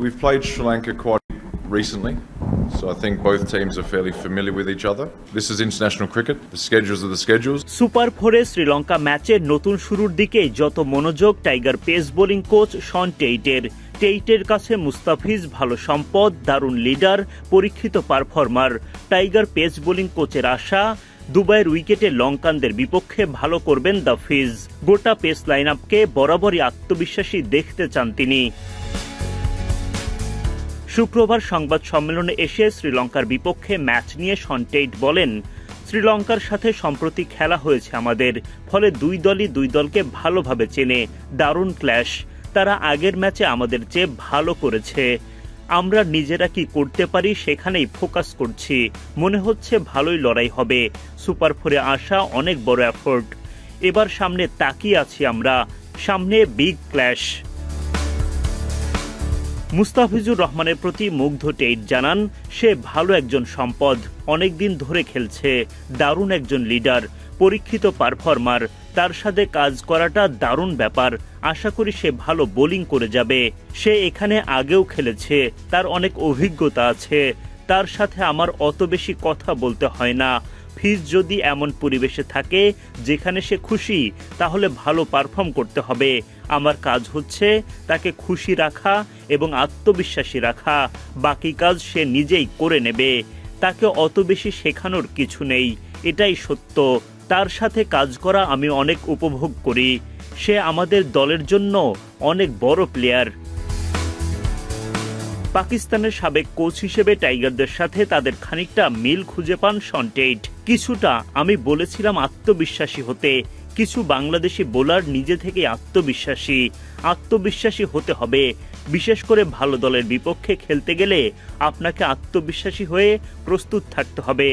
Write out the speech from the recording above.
We've played Sri Lanka quite recently, so I think both teams are fairly familiar with each other. This is international cricket. The schedules are the schedules. Super 4-এ শ্রীলঙ্কা ম্যাচের নতুন শুরুর দিকে যত মনোযোগ tiger pace bowling coach Shaun টেইটের কাছে মুস্তাফিজ ভালো সম্পদ, দারুণ লিডার, পরীক্ষিত পারফর্মার। টাইগার পেস বোলিং কোচের আশা দুবাইয়ের উইকেটে লঙ্কানদের বিপক্ষে ভালো করবেন দ্য ফিজ। গোটা পেস লাইন আপকে বরাবরই আত্মবিশ্বাসী দেখতে চান তিনি। শুক্রবার সংবাদ সম্মেলনে এসে শ্রীলঙ্কার বিপক্ষে ম্যাচ নিয়ে শন টেইট বলেন, শ্রীলঙ্কার সাথে সম্প্রতি খেলা হয়েছে আমাদের, ফলে দুই দলই দুই দলকে ভালোভাবে চেনে। দারুণ ক্ল্যাশ। তারা আগের ম্যাচে আমাদের চেয়ে ভালো করেছে। আমরা নিজেরা কি করতে পারি সেখানেই ফোকাস করছি। মনে হচ্ছে ভালোই লড়াই হবে। সুপার 4-এ আসা অনেক বড় এফোর্ট। এবার সামনে তাকিয়ে আছি আমরা, সামনে বিগ ক্ল্যাশ। মুস্তাফিজুর রহমানের প্রতি মুগ্ধ টেইট জানান, সে ভালো একজন সম্পদ, অনেকদিন ধরে খেলছে, দারুণ একজন লিডার, পরীক্ষিত পারফর্মার। তার সাথে কাজ করাটা দারুণ ব্যাপার। আশা করি সে ভালো বোলিং করে যাবে। সে এখানে আগেও খেলেছে, তার অনেক অভিজ্ঞতা আছে। তার সাথে আমার অত বেশি কথা বলতে হয় না। ফিজ যদি এমন পরিবেশে থাকে যেখানে সে খুশি, তাহলে ভালো পারফর্ম করতে হবে। আমার কাজ হচ্ছে তাকে খুশি রাখা এবং আত্মবিশ্বাসী রাখা। বাকি কাজ সে নিজেই করে নেবে। তাকে অত বেশি শেখানোর কিছু নেই, এটাই সত্য। তার সাথে কাজ করা আমি অনেক উপভোগ করি। সে আমাদের দলের জন্য অনেক বড় প্লেয়ার। পাকিস্তানের সাবেক কোচ হিসেবে টাইগারদের সাথে তাদের খানিকটা মিল খুঁজে পান শন টেইট। কিছুটা আমি বলেছিলাম আত্মবিশ্বাসী হতে। কিছু বাংলাদেশি বোলার নিজে থেকে আত্মবিশ্বাসী হতে হবে। বিশেষ করে ভালো দলের বিপক্ষে খেলতে গেলে আপনাকে আত্মবিশ্বাসী হয়ে প্রস্তুত থাকতে হবে।